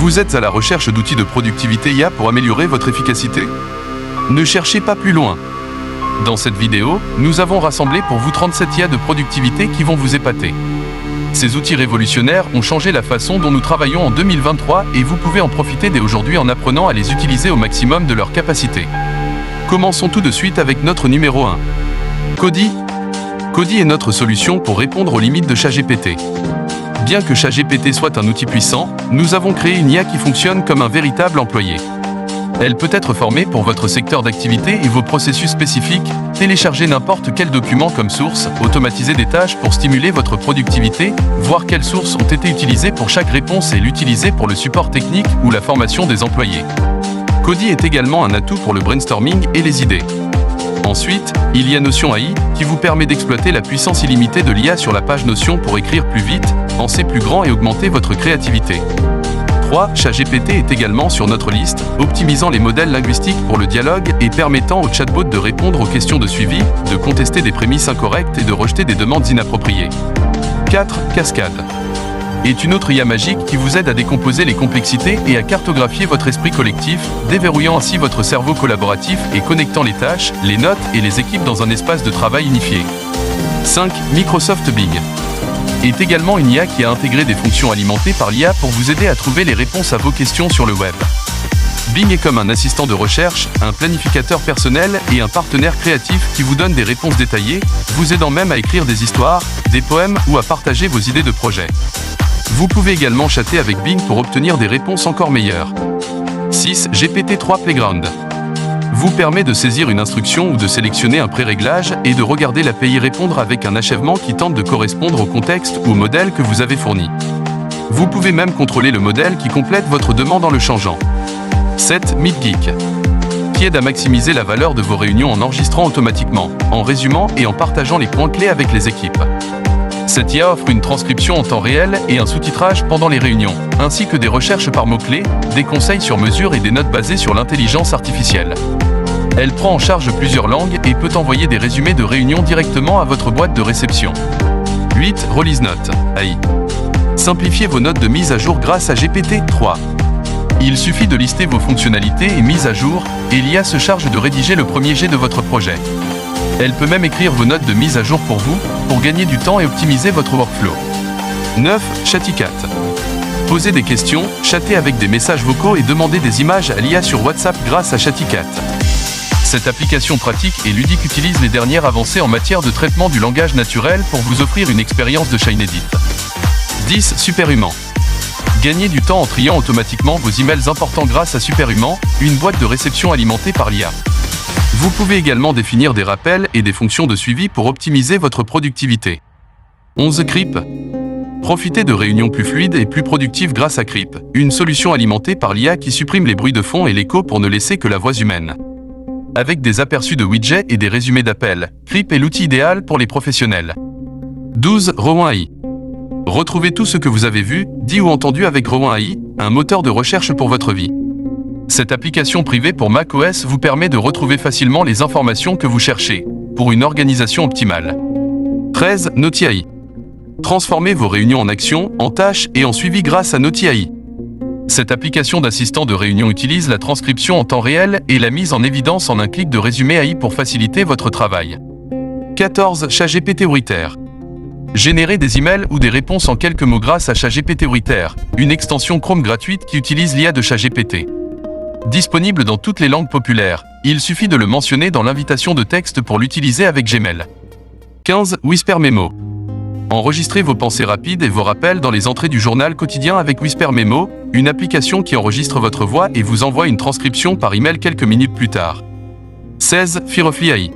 Vous êtes à la recherche d'outils de productivité IA pour améliorer votre efficacité? Ne cherchez pas plus loin. Dans cette vidéo, nous avons rassemblé pour vous 37 IA de productivité qui vont vous épater. Ces outils révolutionnaires ont changé la façon dont nous travaillons en 2023 et vous pouvez en profiter dès aujourd'hui en apprenant à les utiliser au maximum de leur capacité. Commençons tout de suite avec notre numéro 1. Cody. Cody est notre solution pour répondre aux limites de ChatGPT. Bien que ChatGPT soit un outil puissant, nous avons créé une IA qui fonctionne comme un véritable employé. Elle peut être formée pour votre secteur d'activité et vos processus spécifiques, télécharger n'importe quel document comme source, automatiser des tâches pour stimuler votre productivité, voir quelles sources ont été utilisées pour chaque réponse et l'utiliser pour le support technique ou la formation des employés. Cody est également un atout pour le brainstorming et les idées. Ensuite, il y a Notion AI, qui vous permet d'exploiter la puissance illimitée de l'IA sur la page Notion pour écrire plus vite, penser plus grand et augmenter votre créativité. 3. ChatGPT est également sur notre liste, optimisant les modèles linguistiques pour le dialogue et permettant au chatbot de répondre aux questions de suivi, de contester des prémices incorrectes et de rejeter des demandes inappropriées. 4. Cascade est une autre IA magique qui vous aide à décomposer les complexités et à cartographier votre esprit collectif, déverrouillant ainsi votre cerveau collaboratif et connectant les tâches, les notes et les équipes dans un espace de travail unifié. 5. Microsoft Bing est également une IA qui a intégré des fonctions alimentées par l'IA pour vous aider à trouver les réponses à vos questions sur le web. Bing est comme un assistant de recherche, un planificateur personnel et un partenaire créatif qui vous donne des réponses détaillées, vous aidant même à écrire des histoires, des poèmes ou à partager vos idées de projet. Vous pouvez également chatter avec Bing pour obtenir des réponses encore meilleures. 6. GPT-3 Playground vous permet de saisir une instruction ou de sélectionner un pré-réglage et de regarder l'API répondre avec un achèvement qui tente de correspondre au contexte ou au modèle que vous avez fourni. Vous pouvez même contrôler le modèle qui complète votre demande en le changeant. 7. MeetGeek qui aide à maximiser la valeur de vos réunions en enregistrant automatiquement, en résumant et en partageant les points clés avec les équipes. Cette IA offre une transcription en temps réel et un sous-titrage pendant les réunions, ainsi que des recherches par mots-clés, des conseils sur mesure et des notes basées sur l'intelligence artificielle. Elle prend en charge plusieurs langues et peut envoyer des résumés de réunions directement à votre boîte de réception. 8. Release Note AI. Simplifiez vos notes de mise à jour grâce à GPT-3. Il suffit de lister vos fonctionnalités et mises à jour, et l'IA se charge de rédiger le premier jet de votre projet. Elle peut même écrire vos notes de mise à jour pour vous, pour gagner du temps et optimiser votre workflow. 9. ChattyCat. Posez des questions, chattez avec des messages vocaux et demandez des images à l'IA sur WhatsApp grâce à ChattyCat. Cette application pratique et ludique utilise les dernières avancées en matière de traitement du langage naturel pour vous offrir une expérience de chat inédite. 10. Superhuman. Gagnez du temps en triant automatiquement vos emails importants grâce à Superhuman, une boîte de réception alimentée par l'IA. Vous pouvez également définir des rappels et des fonctions de suivi pour optimiser votre productivité. 11. Creep. Profitez de réunions plus fluides et plus productives grâce à Creep, une solution alimentée par l'IA qui supprime les bruits de fond et l'écho pour ne laisser que la voix humaine. Avec des aperçus de widgets et des résumés d'appels, Creep est l'outil idéal pour les professionnels. 12. Rowan AI. Retrouvez tout ce que vous avez vu, dit ou entendu avec Rowan AI, un moteur de recherche pour votre vie. Cette application privée pour macOS vous permet de retrouver facilement les informations que vous cherchez, pour une organisation optimale. 13. Noty AI. Transformez vos réunions en actions, en tâches et en suivi grâce à Noty AI. Cette application d'assistant de réunion utilise la transcription en temps réel et la mise en évidence en un clic de résumé AI pour faciliter votre travail. 14. ChatGPT Writer. Générez des emails ou des réponses en quelques mots grâce à ChatGPT Writer, une extension Chrome gratuite qui utilise l'IA de ChatGPT. Disponible dans toutes les langues populaires, il suffit de le mentionner dans l'invitation de texte pour l'utiliser avec Gmail. 15. Whisper Memo. Enregistrez vos pensées rapides et vos rappels dans les entrées du journal quotidien avec Whisper Memo, une application qui enregistre votre voix et vous envoie une transcription par email quelques minutes plus tard. 16. Fearlessly AI.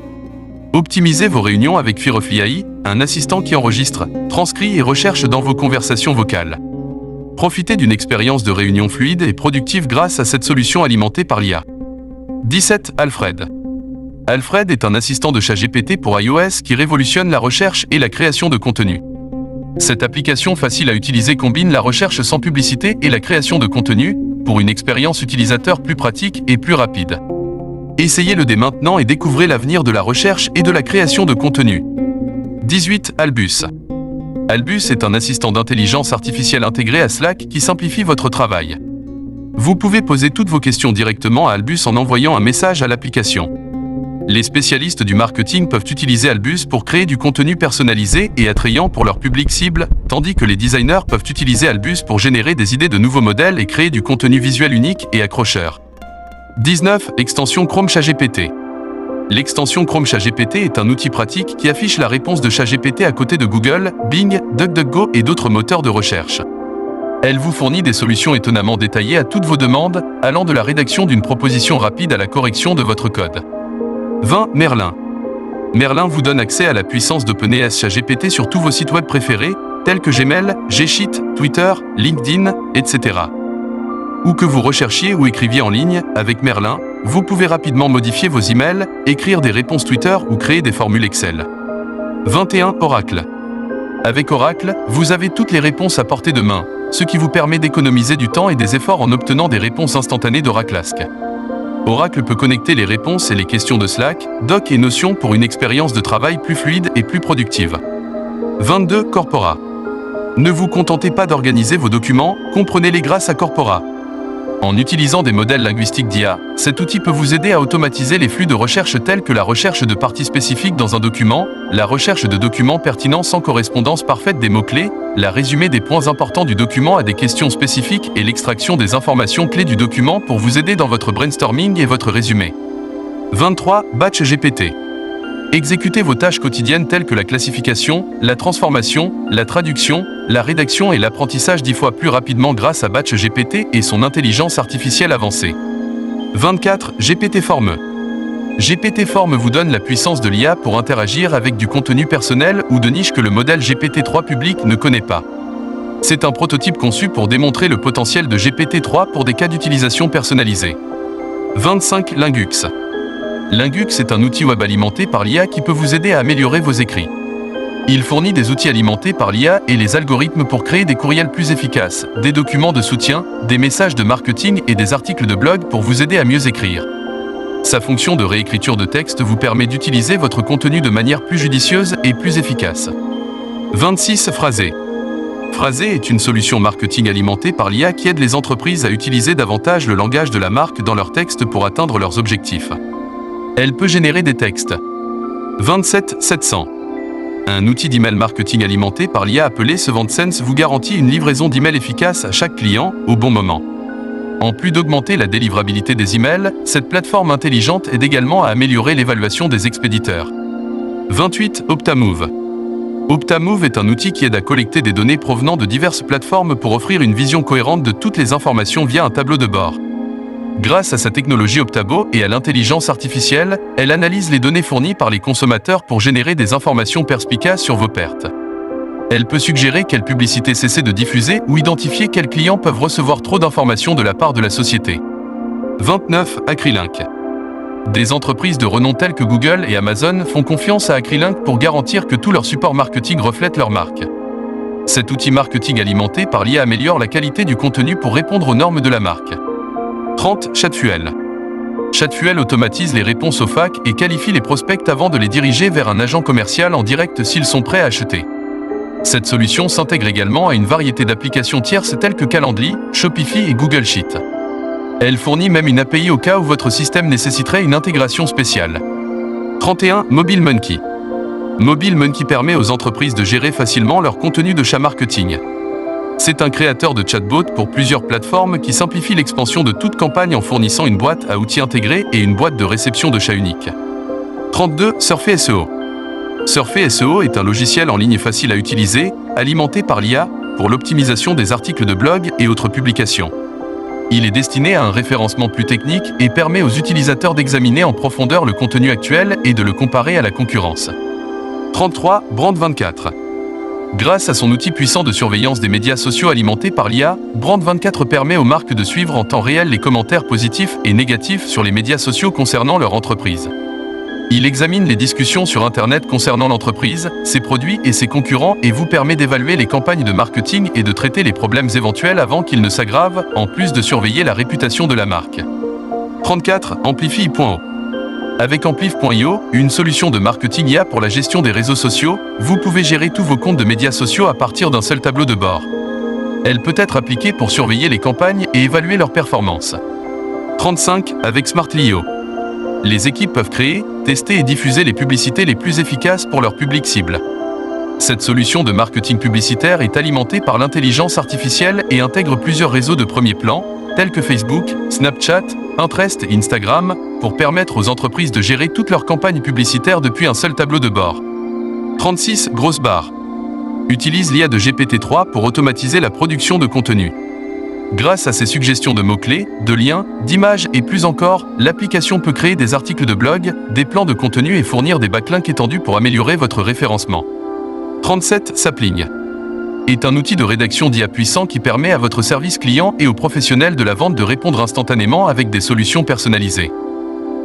Optimisez vos réunions avec Fearlessly AI, un assistant qui enregistre, transcrit et recherche dans vos conversations vocales. Profitez d'une expérience de réunion fluide et productive grâce à cette solution alimentée par l'IA. 17. Alfred. Alfred est un assistant de ChatGPT pour iOS qui révolutionne la recherche et la création de contenu. Cette application facile à utiliser combine la recherche sans publicité et la création de contenu, pour une expérience utilisateur plus pratique et plus rapide. Essayez-le dès maintenant et découvrez l'avenir de la recherche et de la création de contenu. 18. Albus. Albus est un assistant d'intelligence artificielle intégré à Slack qui simplifie votre travail. Vous pouvez poser toutes vos questions directement à Albus en envoyant un message à l'application. Les spécialistes du marketing peuvent utiliser Albus pour créer du contenu personnalisé et attrayant pour leur public cible, tandis que les designers peuvent utiliser Albus pour générer des idées de nouveaux modèles et créer du contenu visuel unique et accrocheur. 19. Extension Chrome ChatGPT. L'extension Chrome ChatGPT est un outil pratique qui affiche la réponse de ChatGPT à côté de Google, Bing, DuckDuckGo et d'autres moteurs de recherche. Elle vous fournit des solutions étonnamment détaillées à toutes vos demandes, allant de la rédaction d'une proposition rapide à la correction de votre code. 20. Merlin. Merlin vous donne accès à la puissance d'OpenAI ChatGPT sur tous vos sites web préférés, tels que Gmail, Gsheet, Twitter, LinkedIn, etc. Où que vous recherchiez ou écriviez en ligne, avec Merlin, vous pouvez rapidement modifier vos emails, écrire des réponses Twitter ou créer des formules Excel. 21. Oracle. Avec Oracle, vous avez toutes les réponses à portée de main, ce qui vous permet d'économiser du temps et des efforts en obtenant des réponses instantanées d'Oracleask. Oracle peut connecter les réponses et les questions de Slack, Doc et Notion pour une expérience de travail plus fluide et plus productive. 22. Corpora. Ne vous contentez pas d'organiser vos documents, comprenez-les grâce à Corpora. En utilisant des modèles linguistiques d'IA, cet outil peut vous aider à automatiser les flux de recherche tels que la recherche de parties spécifiques dans un document, la recherche de documents pertinents sans correspondance parfaite des mots-clés, la résumé des points importants du document à des questions spécifiques et l'extraction des informations clés du document pour vous aider dans votre brainstorming et votre résumé. 23. Batch GPT. Exécutez vos tâches quotidiennes telles que la classification, la transformation, la traduction, la rédaction et l'apprentissage 10 fois plus rapidement grâce à Batch GPT et son intelligence artificielle avancée. 24. GPT-Form. GPT-Form vous donne la puissance de l'IA pour interagir avec du contenu personnel ou de niche que le modèle GPT-3 public ne connaît pas. C'est un prototype conçu pour démontrer le potentiel de GPT-3 pour des cas d'utilisation personnalisés. 25. Lingux. Lingux est un outil web alimenté par l'IA qui peut vous aider à améliorer vos écrits. Il fournit des outils alimentés par l'IA et les algorithmes pour créer des courriels plus efficaces, des documents de soutien, des messages de marketing et des articles de blog pour vous aider à mieux écrire. Sa fonction de réécriture de texte vous permet d'utiliser votre contenu de manière plus judicieuse et plus efficace. 26. Phrasé. Phrasé est une solution marketing alimentée par l'IA qui aide les entreprises à utiliser davantage le langage de la marque dans leurs textes pour atteindre leurs objectifs. Elle peut générer des textes. 27. 700. Un outil d'email marketing alimenté par l'IA appelé SeventSense vous garantit une livraison d'emails efficace à chaque client, au bon moment. En plus d'augmenter la délivrabilité des emails, cette plateforme intelligente aide également à améliorer l'évaluation des expéditeurs. 28. Optamove. Optamove est un outil qui aide à collecter des données provenant de diverses plateformes pour offrir une vision cohérente de toutes les informations via un tableau de bord. Grâce à sa technologie Optabo et à l'intelligence artificielle, elle analyse les données fournies par les consommateurs pour générer des informations perspicaces sur vos pertes. Elle peut suggérer quelle publicité cesser de diffuser ou identifier quels clients peuvent recevoir trop d'informations de la part de la société. 29. Acrylink. Des entreprises de renom telles que Google et Amazon font confiance à Acrylink pour garantir que tout leur support marketing reflète leur marque. Cet outil marketing alimenté par l'IA améliore la qualité du contenu pour répondre aux normes de la marque. 30. Chatfuel. Chatfuel automatise les réponses aux facs et qualifie les prospects avant de les diriger vers un agent commercial en direct s'ils sont prêts à acheter. Cette solution s'intègre également à une variété d'applications tierces telles que Calendly, Shopify et Google Sheets. Elle fournit même une API au cas où votre système nécessiterait une intégration spéciale. 31. MobileMonkey. MobileMonkey permet aux entreprises de gérer facilement leur contenu de chat marketing. C'est un créateur de chatbot pour plusieurs plateformes qui simplifie l'expansion de toute campagne en fournissant une boîte à outils intégrée et une boîte de réception de chat unique. 32. Surfer SEO. Surfer SEO est un logiciel en ligne facile à utiliser, alimenté par l'IA, pour l'optimisation des articles de blog et autres publications. Il est destiné à un référencement plus technique et permet aux utilisateurs d'examiner en profondeur le contenu actuel et de le comparer à la concurrence. 33. Brand24. Grâce à son outil puissant de surveillance des médias sociaux alimenté par l'IA, Brand24 permet aux marques de suivre en temps réel les commentaires positifs et négatifs sur les médias sociaux concernant leur entreprise. Il examine les discussions sur Internet concernant l'entreprise, ses produits et ses concurrents et vous permet d'évaluer les campagnes de marketing et de traiter les problèmes éventuels avant qu'ils ne s'aggravent, en plus de surveiller la réputation de la marque. 34. Amplify.io. Avec Amplify.io, une solution de marketing IA pour la gestion des réseaux sociaux, vous pouvez gérer tous vos comptes de médias sociaux à partir d'un seul tableau de bord. Elle peut être appliquée pour surveiller les campagnes et évaluer leur performance. 35. Avec Smartlio. Les équipes peuvent créer, tester et diffuser les publicités les plus efficaces pour leur public cible. Cette solution de marketing publicitaire est alimentée par l'intelligence artificielle et intègre plusieurs réseaux de premier plan, tels que Facebook, Snapchat, Pinterest et Instagram, pour permettre aux entreprises de gérer toutes leurs campagnes publicitaires depuis un seul tableau de bord. 36. Grosse barre. Utilise l'IA de GPT-3 pour automatiser la production de contenu. Grâce à ses suggestions de mots-clés, de liens, d'images et plus encore, l'application peut créer des articles de blog, des plans de contenu et fournir des backlinks étendus pour améliorer votre référencement. 37. Sapling est un outil de rédaction d'IA puissant qui permet à votre service client et aux professionnels de la vente de répondre instantanément avec des solutions personnalisées.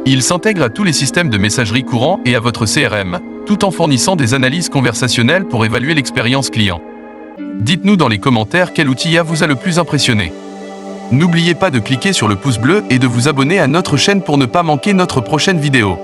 Il s'intègre à tous les systèmes de messagerie courants et à votre CRM, tout en fournissant des analyses conversationnelles pour évaluer l'expérience client. Dites-nous dans les commentaires quel outil IA vous a le plus impressionné. N'oubliez pas de cliquer sur le pouce bleu et de vous abonner à notre chaîne pour ne pas manquer notre prochaine vidéo.